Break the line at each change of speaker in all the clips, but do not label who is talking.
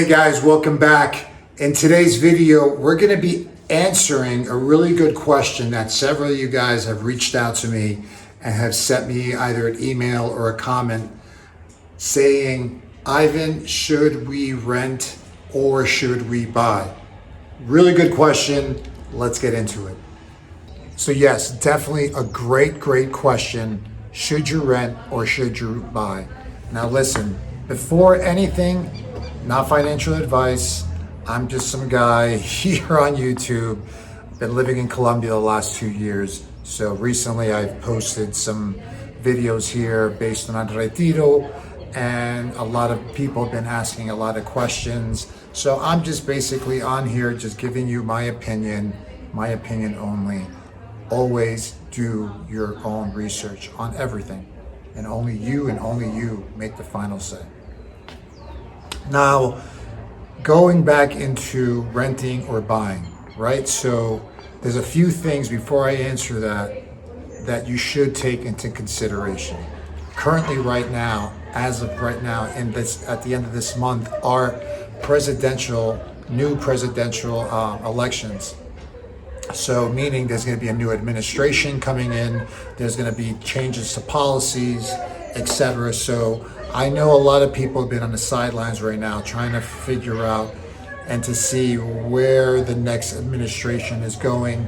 guys, welcome back. In today's video, we're going to be answering a really good question that several of you guys have reached out to me and have sent me either an email or a comment saying, Ivan, should we rent or should we buy? Really good question. Let's get into it. So yes, definitely a great question. Should you rent or should you buy? Now listen, before anything, not financial advice. I'm just some guy here on YouTube. Been living in Colombia the last 2 years. So recently I've posted some videos here based on Retiro, and a lot of people have been asking a lot of questions. So I'm just basically on here just giving you my opinion only. Always do your own research on everything, and only you make the final say. Now, going back into renting or buying, right? So there's a few things before I answer that you should take into consideration. Currently, right now, as of right now, at the end of this month, are new presidential elections. So meaning there's going to be a new administration coming in, there's going to be changes to policies, etc. So I know a lot of people have been on the sidelines right now trying to figure out and to see where the next administration is going,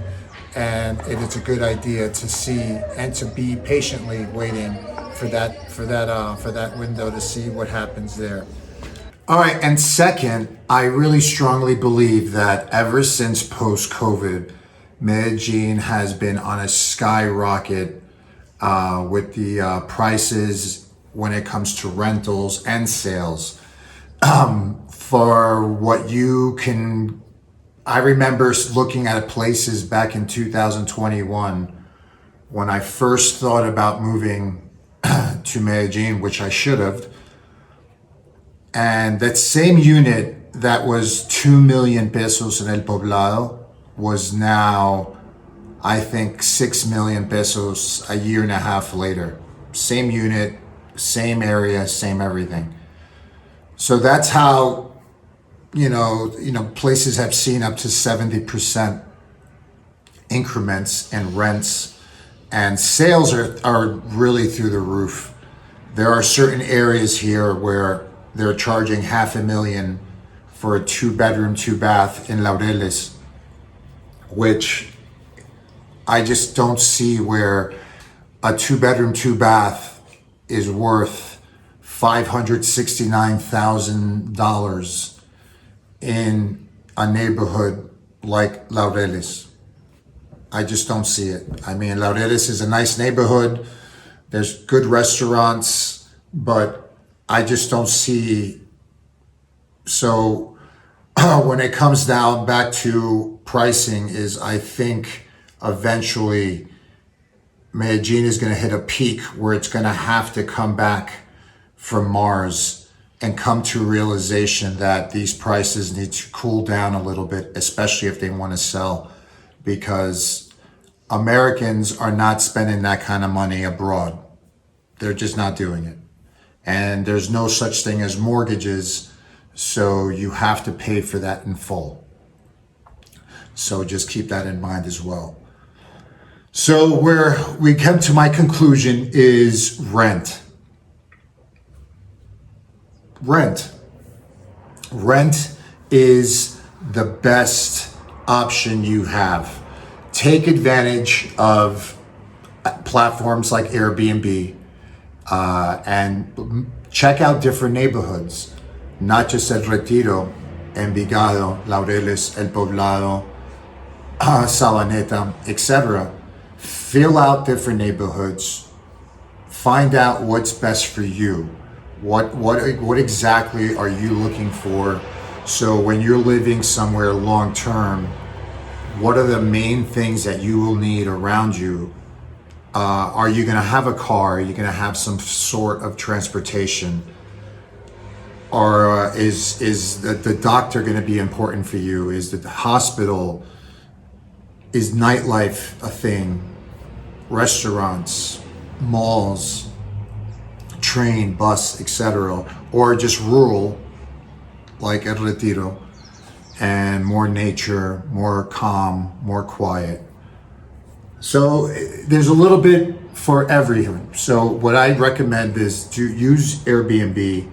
and it's a good idea to see and to be patiently waiting for that window to see what happens there. All right, and second, I really strongly believe that ever since post-COVID, Medellin has been on a skyrocket with the prices when it comes to rentals and sales. For what you can, I remember looking at places back in 2021 when I first thought about moving to Medellin, which I should have. And that same unit that was 2 million pesos in El Poblado was now, I think, 6 million pesos a year and a half later. Same unit, same area, same everything. So that's how, places have seen up to 70% increments in rents, and sales are really through the roof. There are certain areas here where they're charging $500,000 for a 2-bedroom, 2-bath in Laureles, which I just don't see where a 2-bedroom, 2-bath is worth $569,000 in a neighborhood like Laureles. I just don't see it. I mean, Laureles is a nice neighborhood. There's good restaurants, but I just don't see. So when it comes down back to pricing, is I think eventually Medellin is going to hit a peak where it's going to have to come back from Mars and come to realization that these prices need to cool down a little bit, especially if they want to sell, because Americans are not spending that kind of money abroad. They're just not doing it. And there's no such thing as mortgages, so you have to pay for that in full. So just keep that in mind as well. So where we come to my conclusion is rent. Rent is the best option you have. Take advantage of platforms like Airbnb and check out different neighborhoods, not just at Retiro, Envigado, Laureles, El Poblado, Sabaneta, etc. Fill out different neighborhoods. Find out what's best for you. What exactly are you looking for? So when you're living somewhere long term, what are the main things that you will need around you? Are you going to have a car? Are you going to have some sort of transportation? Or is the doctor going to be important for you? Is the hospital? Is nightlife a thing? Restaurants, malls, train, bus, etc., or just rural, like El Retiro, and more nature, more calm, more quiet. So there's a little bit for everyone. So what I recommend is to use Airbnb,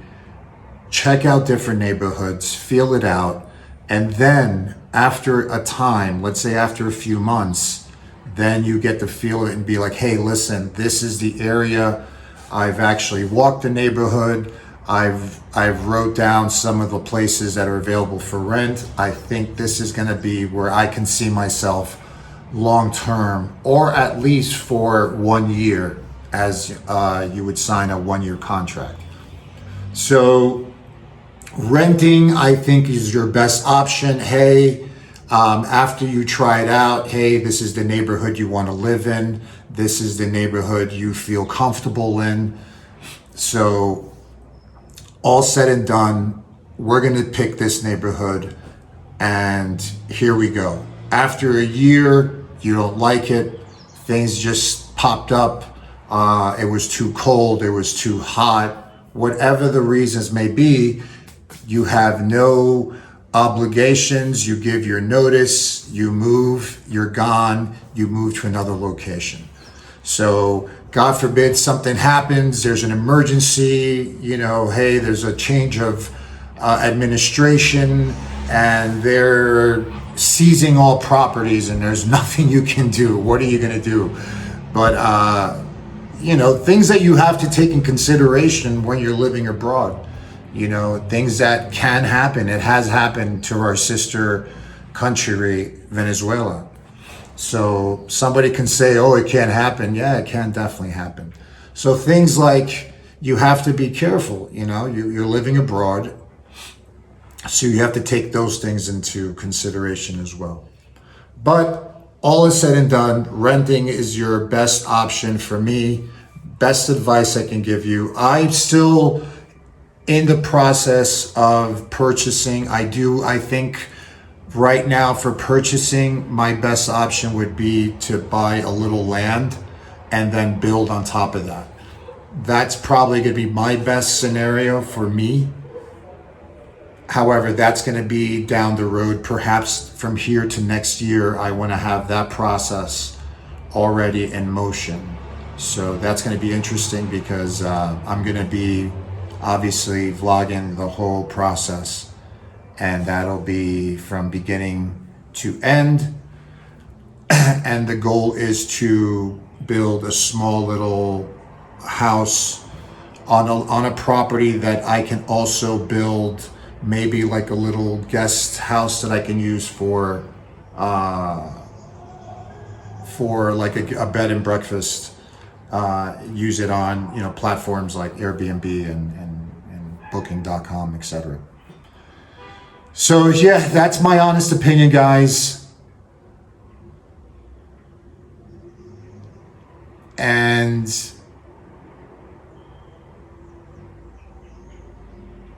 check out different neighborhoods, feel it out, and then after a time, let's say after a few months, then you get to feel it and be like, hey, listen, this is the area. I've actually walked the neighborhood. I've wrote down some of the places that are available for rent. I think this is going to be where I can see myself long term, or at least for 1 year, as you would sign a 1-year contract. So renting, I think, is your best option. Hey, after you try it out, hey, this is the neighborhood you want to live in. This is the neighborhood you feel comfortable in. So all said and done, we're going to pick this neighborhood, and here we go. After a year, you don't like it, things just popped up, it was too cold, it was too hot, whatever the reasons may be, you have no obligations, you give your notice, you move, you're gone, you move to another location. So God forbid something happens, there's an emergency, hey, there's a change of administration, and they're seizing all properties and there's nothing you can do. What are you going to do? But, things that you have to take in consideration when you're living abroad, things that can happen. It has happened to our sister country, Venezuela. So somebody can say, oh, it can't happen. Yeah, it can definitely happen. So things like, you have to be careful, you're living abroad. So you have to take those things into consideration as well. But all is said and done, renting is your best option for me. Best advice I can give you. I'm still in the process of purchasing. I think right now for purchasing, my best option would be to buy a little land and then build on top of that. That's probably going to be my best scenario for me. However, that's going to be down the road. Perhaps from here to next year, I want to have that process already in motion. So that's going to be interesting because I'm going to be obviously vlogging the whole process. And that'll be from beginning to end. And the goal is to build a small little house on a property that I can also build maybe like a little guest house that I can use for like a bed and breakfast. Use it on platforms like Airbnb and Booking.com, etc. So yeah, that's my honest opinion, guys. And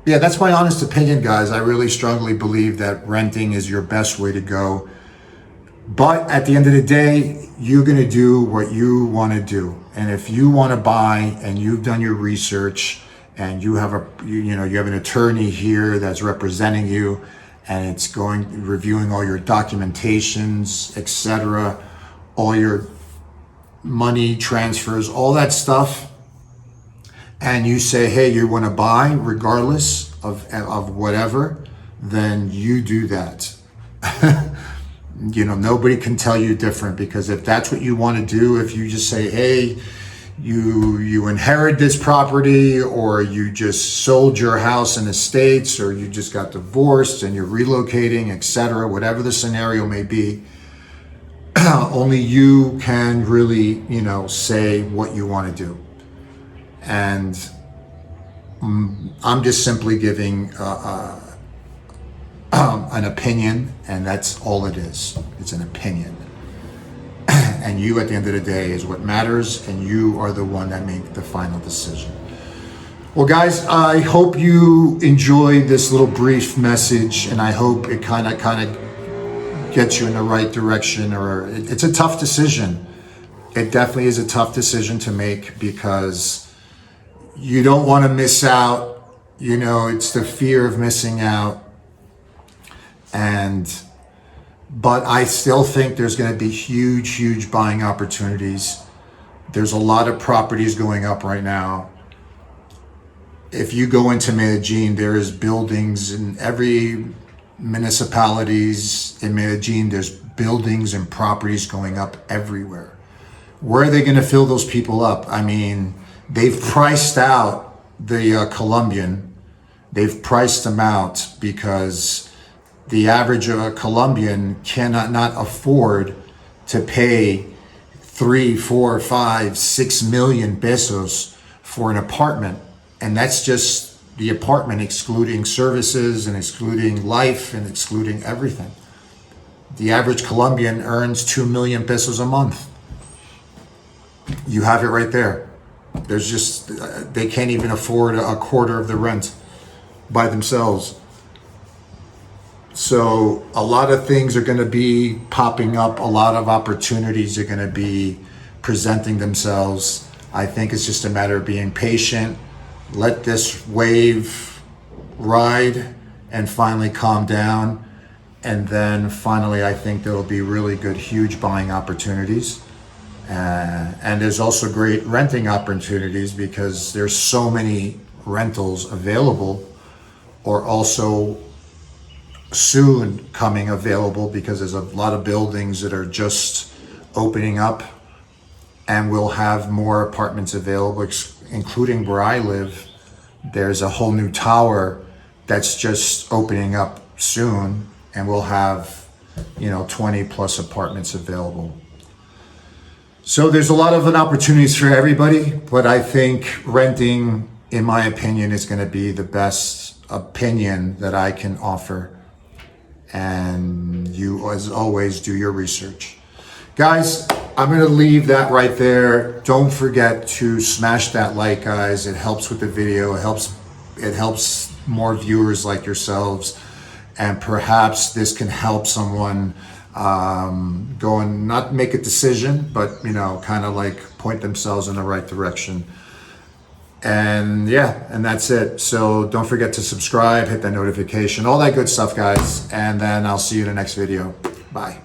yeah, that's my honest opinion, guys. I really strongly believe that renting is your best way to go. But at the end of the day, you're going to do what you want to do. And if you want to buy and you've done your research and you have you have an attorney here that's representing you and it's reviewing all your documentations, etc., all your money transfers, all that stuff, and you say, hey, you want to buy regardless of whatever, then you do that. Nobody can tell you different, because if that's what you want to do, if you just say, hey, you inherit this property, or you just sold your house in the States, or you just got divorced and you're relocating, etc., whatever the scenario may be, only you can really, say what you want to do. And I'm just simply giving an opinion, and that's all it is. It's an opinion. And you, at the end of the day, is what matters, and you are the one that make the final decision. Well, guys, I hope you enjoyed this little brief message, and I hope it kind of gets you in the right direction. Or it's a tough decision. It definitely is a tough decision to make, because you don't want to miss out it's the fear of missing out. But I still think there's going to be huge buying opportunities. There's a lot of properties going up right now. If you go into Medellin, there is buildings in every municipalities in Medellin. There's buildings and properties going up everywhere. Where are they going to fill those people up? I mean, they've priced out the Colombian. They've priced them out because the average of a Colombian cannot not afford to pay 3, 4, 5, 6 million pesos for an apartment. And that's just the apartment, excluding services and excluding life and excluding everything. The average Colombian earns 2 million pesos a month. You have it right there. There's just, they can't even afford a quarter of the rent by themselves. So a lot of things are going to be popping up. A lot of opportunities are going to be presenting themselves. I think it's just a matter of being patient. Let this wave ride and finally calm down. And then finally, I think there will be really good, huge buying opportunities. And there's also great renting opportunities because there's so many rentals available, or also soon coming available, because there's a lot of buildings that are just opening up, and we'll have more apartments available, including where I live. There's a whole new tower that's just opening up soon, and we'll have 20 plus apartments available. So there's a lot of opportunities for everybody, but I think renting, in my opinion, is going to be the best opinion that I can offer. And you, as always, do your research. Guys, I'm going to leave that right there. Don't forget to smash that like, guys. It helps with the video. It helps more viewers like yourselves. And perhaps this can help someone go and not make a decision, but kind of like point themselves in the right direction. And and that's it. So don't forget to subscribe, hit that notification, all that good stuff, guys. And then I'll see you in the next video. Bye.